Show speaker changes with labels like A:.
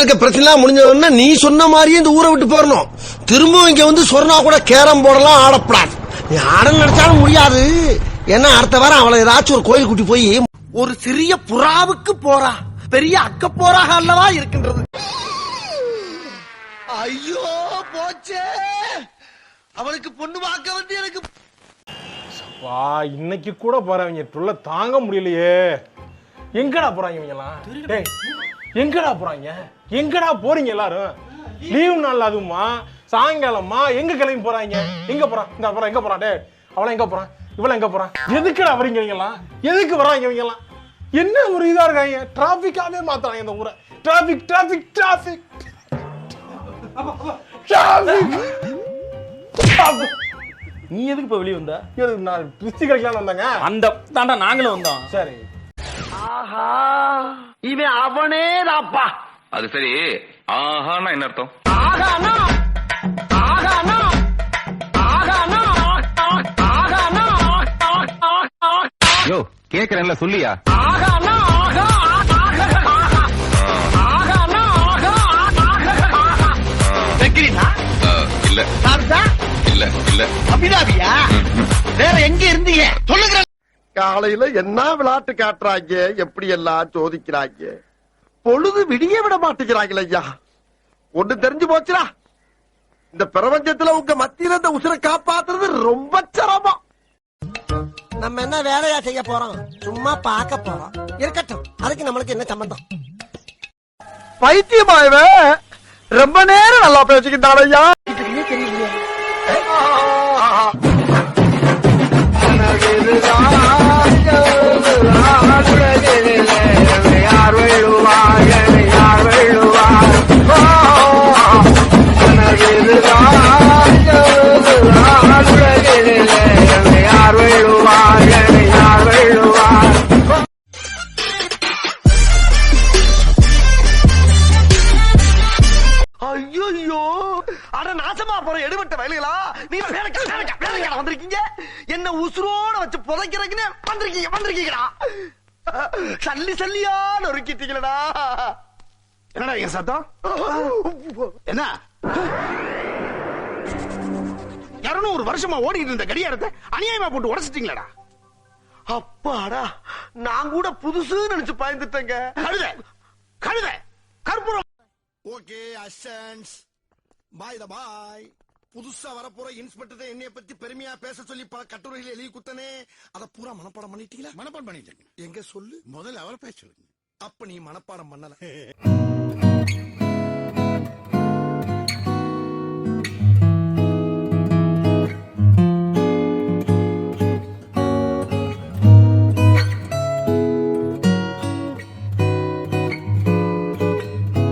A: இருக்க பிரச்சனை முடிஞ்சதுன்னா நீ சொன்ன மாதிரியே இந்த ஊரை விட்டு போறணும். திரும்ப இங்க வந்து சொன்னா கூட கேரம் போர்டெல்லாம் ஆடப்படாது. நீ ஆட நினைச்சாலும் முடியாது. ஏன்னா அடுத்த வாரம் அவளை ஏதாச்சும் ஒரு கோயில் கூட்டி போய் ஒரு சிறிய புறாவுக்கு போறா பெரிய அக்க போராக அல்லவா இருக்கின்றது. ஐயோ போச்சே, அவனுக்கு பொண்ணு பார்க்க வந்து எனக்கு
B: இன்னைக்கு கூட போறவங்க தொல்ல தாங்க முடியலையே. எங்கடா போறாங்க இவங்கலாம்? டேய் எங்கடா போறாங்க? எங்கடா போறீங்க எல்லாரும்? லீவ் நாள் அதுமா சாயங்காலமா எங்க கிளம்பி போறாங்க? எங்க போறான்? இந்த போறான் எங்க போறான்? டேய் அவள எங்க போறான்? இவள எங்க போறான்? எதுக்குடா வரீங்க இவங்கலாம்? எதுக்கு வராங்க இவங்கலாம்? என்ன ஒரு இதா இருக்காங்க? டிராபிக்காவே மாத்தாங்க இந்த ஊரை. Traffic traffic traffic traffic.
C: நீ எதுக்கு இப்ப வெளியே வந்தா?
B: நான் திருச்சி கிடைக்கலாம் வந்தாங்க.
C: அந்த தாண்டா நாங்களும் வந்தோம்.
B: சரி.
A: ஆஹா இவன் அவனே தாப்பா.
D: அது சரி, ஆஹானா என்ன அர்த்தம்?
A: ஆகானா ஆகானா ஆகானா ஆகானா
D: யோ கேக்குறேன்ல சொல்லியா?
A: ஆகானா ஆகா ஆகானா ஆகா வெக்கிரினா
D: இல்ல
A: சார்தா
D: இல்ல இல்ல
A: அபிதாபியா? வேற எங்க இருந்தீங்க சொல்லுங்க. காலையில என்ன விளையாட்டு காட்டுறாங்க, எப்படி எல்லாம் சோதிக்கிறாங்க. பொழுது விடிய விட மாட்டேங்கிறாங்களே ஐயா. ஒண்ணு தெரிஞ்சு போச்சுடா, இந்த பிரபஞ்சத்துல உங்க மத்தியில இந்த உசுரை காப்பாத்துறது ரொம்ப சிரமம். நம்ம என்ன வேலையா செய்ய போறோம்? சும்மா பார்க்க போறோம். இருக்கட்டும், அதுக்கு நம்மளுக்கு என்ன சம்பந்தம்? பைத்தியமாயவே ரொம்ப நேரம் நல்லா பேசிக்கிட்டான் ஐயா. தெரியலையே. ஐயோ அட நாசமா போற எடுபட்ட வயலுகளா, நீ வேலைக்கா வந்திருக்கீங்க. என்ன உசுரோட வச்சு புதைக்கிறதுக்குன்னு வந்திருக்கீங்களா? சல்லி சல்லியா நொறுக்கிட்டீங்களா? என்னடா என் சத்தம்? என்ன 200 வருஷமா ஓடிட்டு இருந்த கடியாரத்தை அநியாயமா போட்டு உடைச்சிட்டீங்களா? அப்பாடா, நான் கூட புதுசு நினைச்சு பயந்துட்டேங்க. கழுத கழுத கற்பூரம். ஓகே அசன்ஸ் பாய் த பாய். புதுசா வரப்போற இன்ஸ்பெக்டர் என்னைய பத்தி பெருமையா பேச சொல்லி பல கட்டுரைகள் எழுதி குத்தனே, அத பூரா மனப்பாடம் பண்ணிட்டீங்களா?
E: மனப்பாடம் பண்ணிட்டேன்.
A: எங்க சொல்லு,
E: முதல்ல அவரை பேச சொல்லுங்க.
A: அப்ப நீ மனப்பாடம் பண்ணல.